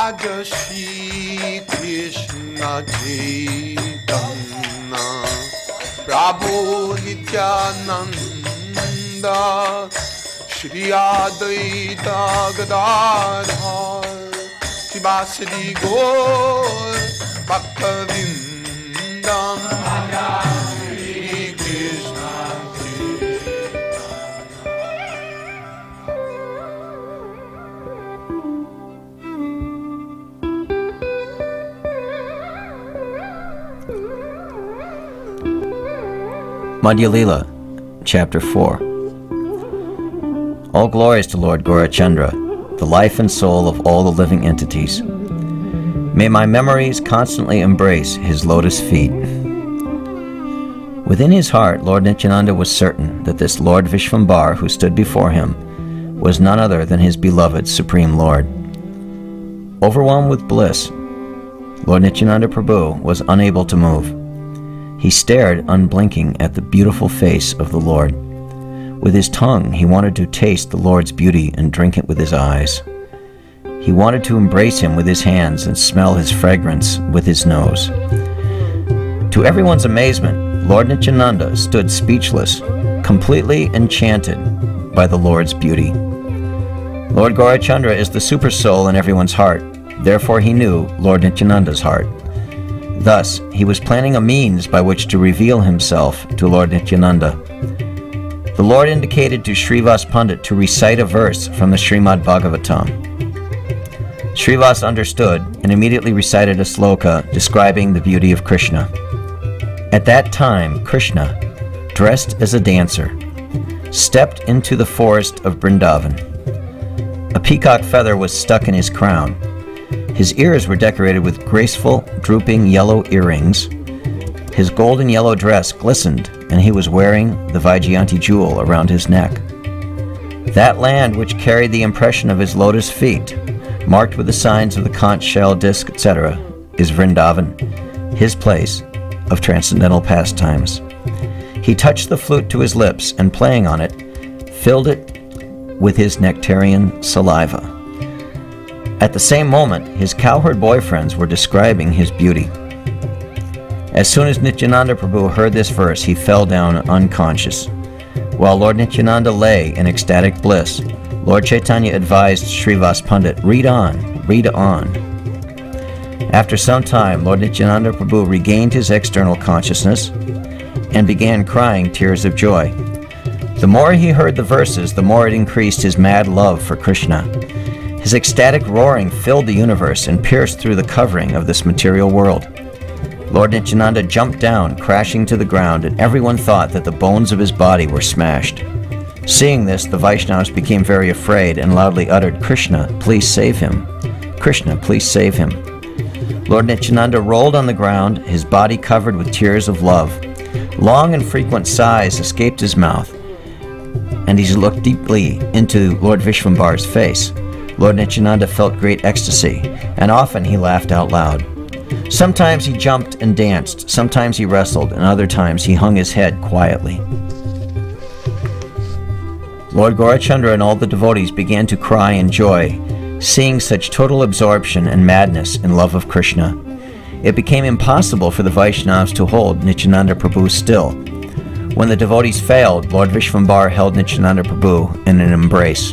Raja Shri Krishna Chaitanya Prabhu Nityananda Shri Advaita Gadadhar Shivasri Gaur Bhakta-vindam Shri Krishna Madhya Lila, Chapter 4. All glories to Lord Gaurachandra, the life and soul of all the living entities. May my memories constantly embrace his lotus feet. Within his heart, Lord Nityananda was certain that this Lord Vishvambar who stood before him was none other than his beloved Supreme Lord. Overwhelmed with bliss, Lord Nityananda Prabhu was unable to move. He stared unblinking at the beautiful face of the Lord. With his tongue, he wanted to taste the Lord's beauty and drink it with his eyes. He wanted to embrace him with his hands and smell his fragrance with his nose. To everyone's amazement, Lord Nityananda stood speechless, completely enchanted by the Lord's beauty. Lord Gaurachandra is the super soul in everyone's heart, therefore he knew Lord Nityananda's heart. Thus, he was planning a means by which to reveal himself to Lord Nityananda. The Lord indicated to Srivas Pandit to recite a verse from the Srimad Bhagavatam. Srivas understood and immediately recited a sloka describing the beauty of Krishna. At that time, Krishna, dressed as a dancer, stepped into the forest of Vrindavan. A peacock feather was stuck in his crown. His ears were decorated with graceful, drooping yellow earrings. His golden yellow dress glistened, and he was wearing the Vaijayanti jewel around his neck. That land which carried the impression of his lotus feet, marked with the signs of the conch shell, disc, etc., is Vrindavan, his place of transcendental pastimes. He touched the flute to his lips, and playing on it, filled it with his nectarian saliva. At the same moment, his cowherd boyfriends were describing his beauty. As soon as Nityananda Prabhu heard this verse, he fell down unconscious. While Lord Nityananda lay in ecstatic bliss, Lord Chaitanya advised Srivas Pandit, read on, read on. After some time, Lord Nityananda Prabhu regained his external consciousness and began crying tears of joy. The more he heard the verses, the more it increased his mad love for Krishna. His ecstatic roaring filled the universe and pierced through the covering of this material world. Lord Nityananda jumped down, crashing to the ground, and everyone thought that the bones of his body were smashed. Seeing this, the Vaishnavas became very afraid and loudly uttered, "Krishna, please save him. Krishna, please save him." Lord Nityananda rolled on the ground, his body covered with tears of love. Long and frequent sighs escaped his mouth, and he looked deeply into Lord Vishvambar's face. Lord Nityananda felt great ecstasy, and often he laughed out loud. Sometimes he jumped and danced, sometimes he wrestled, and other times he hung his head quietly. Lord Gaurachandra and all the devotees began to cry in joy, seeing such total absorption and madness in love of Krishna. It became impossible for the Vaishnavas to hold Nityananda Prabhu still. When the devotees failed, Lord Vishvambar held Nityananda Prabhu in an embrace.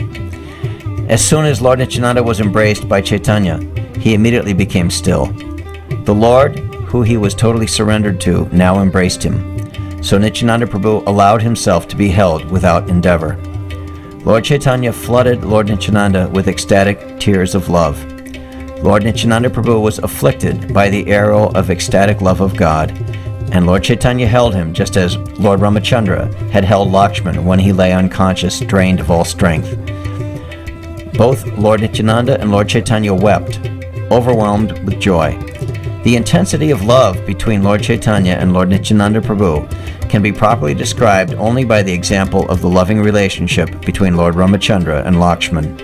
As soon as Lord Nityananda was embraced by Chaitanya, he immediately became still. The Lord, who he was totally surrendered to, now embraced him. So Nityananda Prabhu allowed himself to be held without endeavor. Lord Chaitanya flooded Lord Nityananda with ecstatic tears of love. Lord Nityananda Prabhu was afflicted by the arrow of ecstatic love of God, and Lord Chaitanya held him just as Lord Ramachandra had held Lakshman when he lay unconscious, drained of all strength. Both Lord Nityananda and Lord Chaitanya wept, overwhelmed with joy. The intensity of love between Lord Chaitanya and Lord Nityananda Prabhu can be properly described only by the example of the loving relationship between Lord Ramachandra and Lakshman.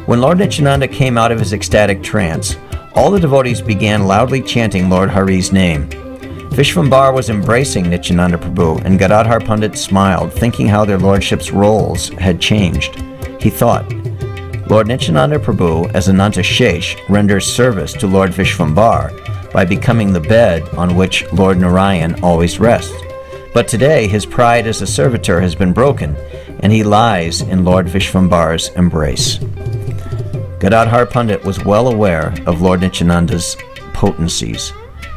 When Lord Nityananda came out of his ecstatic trance, all the devotees began loudly chanting Lord Hari's name. Vishvambar was embracing Nityananda Prabhu, and Gadadhar Pandit smiled, thinking how their lordships' roles had changed. He thought, Lord Nityananda Prabhu, as Ananta Shesh, renders service to Lord Vishvambar by becoming the bed on which Lord Narayan always rests. But today his pride as a servitor has been broken, and he lies in Lord Vishvambar's embrace. Gadadhar Pandit was well aware of Lord Nityananda's potencies,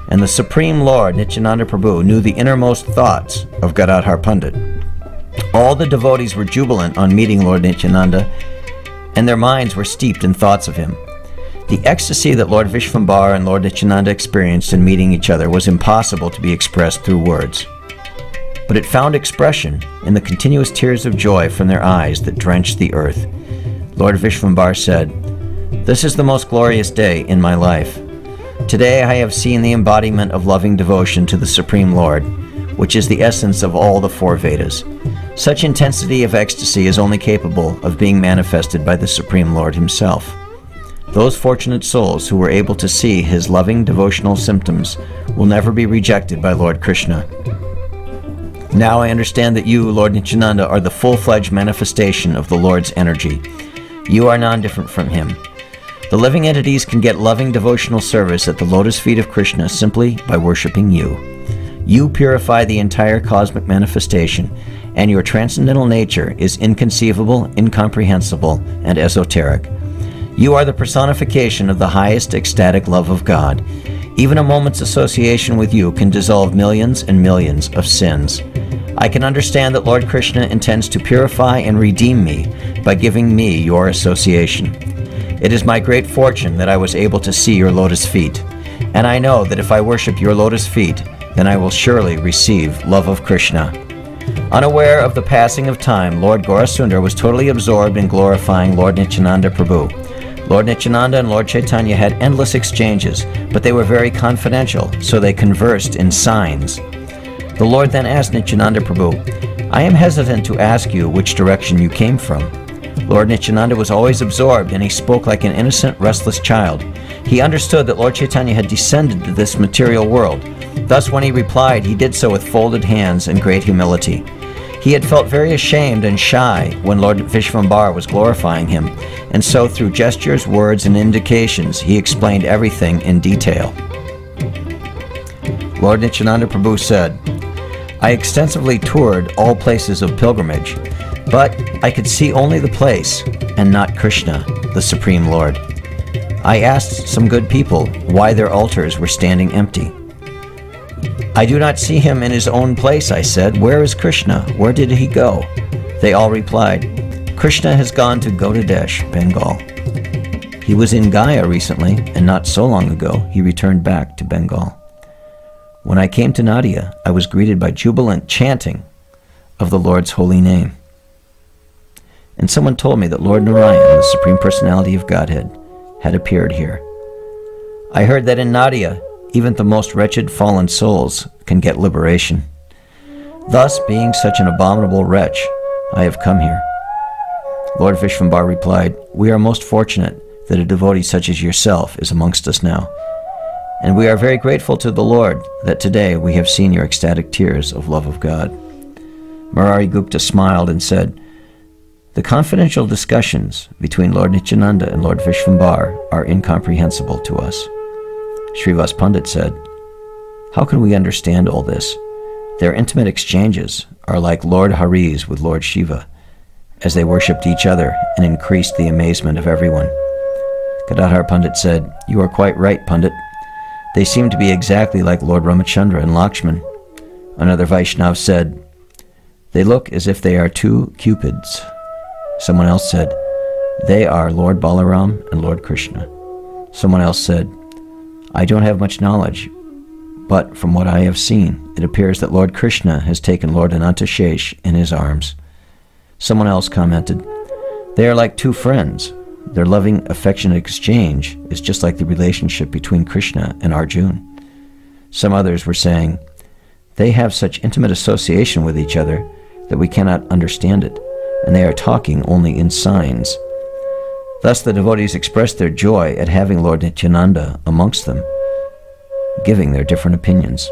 and the Supreme Lord Nityananda Prabhu knew the innermost thoughts of Gadadhar Pandit. All the devotees were jubilant on meeting Lord Nityananda, and their minds were steeped in thoughts of him. The ecstasy that Lord Vishvambar and Lord Nityananda experienced in meeting each other was impossible to be expressed through words. But it found expression in the continuous tears of joy from their eyes that drenched the earth. Lord Vishvambar said, "This is the most glorious day in my life. Today I have seen the embodiment of loving devotion to the Supreme Lord, which is the essence of all the four Vedas. Such intensity of ecstasy is only capable of being manifested by the Supreme Lord himself. Those fortunate souls who were able to see his loving devotional symptoms will never be rejected by Lord Krishna. Now I understand that you, Lord Nityananda, are the full-fledged manifestation of the Lord's energy. You are non-different from him. The living entities can get loving devotional service at the lotus feet of Krishna simply by worshipping you. You purify the entire cosmic manifestation, and your transcendental nature is inconceivable, incomprehensible, and esoteric. You are the personification of the highest ecstatic love of God. Even a moment's association with you can dissolve millions and millions of sins. I can understand that Lord Krishna intends to purify and redeem me by giving me your association. It is my great fortune that I was able to see your lotus feet, and I know that if I worship your lotus feet, then I will surely receive love of Krishna." Unaware of the passing of time, Lord Gaurasundar was totally absorbed in glorifying Lord Nityananda Prabhu. Lord Nityananda and Lord Chaitanya had endless exchanges, but they were very confidential, so they conversed in signs. The Lord then asked Nityananda Prabhu, "I am hesitant to ask you which direction you came from." Lord Nityananda was always absorbed, and he spoke like an innocent, restless child. He understood that Lord Chaitanya had descended to this material world. Thus, when he replied, he did so with folded hands and great humility. He had felt very ashamed and shy when Lord Vishvambar was glorifying him, and so through gestures, words, and indications, he explained everything in detail. Lord Nityananda Prabhu said, "I extensively toured all places of pilgrimage, but I could see only the place and not Krishna, the Supreme Lord. I asked some good people why their altars were standing empty. 'I do not see him in his own place,' I said. 'Where is Krishna? Where did he go?' They all replied, 'Krishna has gone to Godadesh, Bengal. He was in Gaya recently, and not so long ago he returned back to Bengal.' When I came to Nadia, I was greeted by jubilant chanting of the Lord's holy name. And someone told me that Lord Narayan, the Supreme Personality of Godhead, had appeared here. I heard that in Nadia, even the most wretched fallen souls can get liberation. Thus, being such an abominable wretch, I have come here." Lord Vishvambar replied, "We are most fortunate that a devotee such as yourself is amongst us now, and we are very grateful to the Lord that today we have seen your ecstatic tears of love of God." Murari Gupta smiled and said, "The confidential discussions between Lord Nityananda and Lord Vishvambar are incomprehensible to us." Srivas Pandit said, "How can we understand all this? Their intimate exchanges are like Lord Hari's with Lord Shiva, as they worshipped each other and increased the amazement of everyone." Gadadhar Pandit said, "You are quite right, Pandit. They seem to be exactly like Lord Ramachandra and Lakshman." Another Vaishnava said, "They look as if they are two cupids." Someone else said, "They are Lord Balaram and Lord Krishna." Someone else said, "I don't have much knowledge, but from what I have seen, it appears that Lord Krishna has taken Lord Ananta Shesh in his arms." Someone else commented, "They are like two friends. Their loving, affectionate exchange is just like the relationship between Krishna and Arjuna." Some others were saying, "They have such intimate association with each other that we cannot understand it, and they are talking only in signs." Thus the devotees expressed their joy at having Lord Nityananda amongst them, giving their different opinions.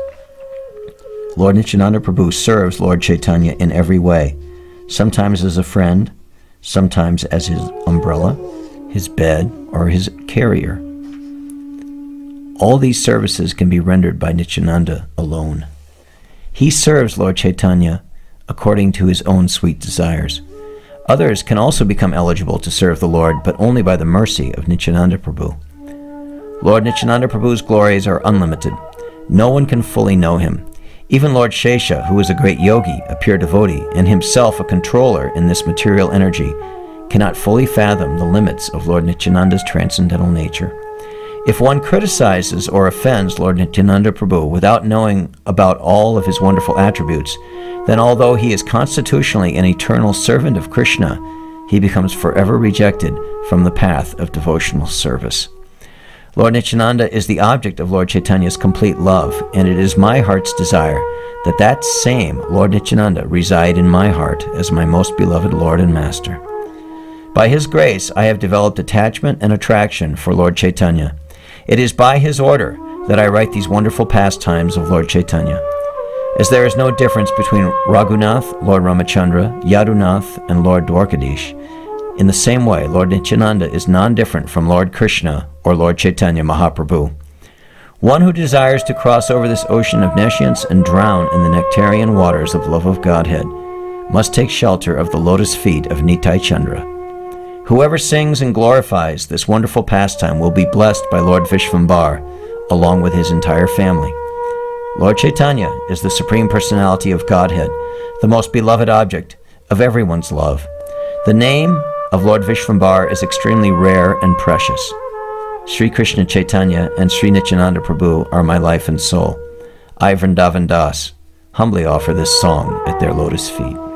Lord Nityananda Prabhu serves Lord Chaitanya in every way, sometimes as a friend, sometimes as his umbrella, his bed, or his carrier. All these services can be rendered by Nityananda alone. He serves Lord Chaitanya according to his own sweet desires. Others can also become eligible to serve the Lord, but only by the mercy of Nityananda Prabhu. Lord Nityananda Prabhu's glories are unlimited. No one can fully know him. Even Lord Shesha, who is a great yogi, a pure devotee, and himself a controller in this material energy, cannot fully fathom the limits of Lord Nityananda's transcendental nature. If one criticizes or offends Lord Nityananda Prabhu without knowing about all of his wonderful attributes, then although he is constitutionally an eternal servant of Krishna, he becomes forever rejected from the path of devotional service. Lord Nityananda is the object of Lord Chaitanya's complete love, and it is my heart's desire that that same Lord Nityananda reside in my heart as my most beloved Lord and Master. By his grace, I have developed attachment and attraction for Lord Chaitanya. It is by his order that I write these wonderful pastimes of Lord Chaitanya. As there is no difference between Raghunath, Lord Ramachandra, Yadunath, and Lord Dwarkadish, in the same way, Lord Nityananda is non-different from Lord Krishna or Lord Chaitanya Mahaprabhu. One who desires to cross over this ocean of nescience and drown in the nectarian waters of love of Godhead must take shelter of the lotus feet of Nitai Chandra. Whoever sings and glorifies this wonderful pastime will be blessed by Lord Vishvambar, along with his entire family. Lord Chaitanya is the Supreme Personality of Godhead, the most beloved object of everyone's love. The name of Lord Vishvambar is extremely rare and precious. Sri Krishna Chaitanya and Sri Nityananda Prabhu are my life and soul. I, Vrindavan Das, humbly offer this song at their lotus feet.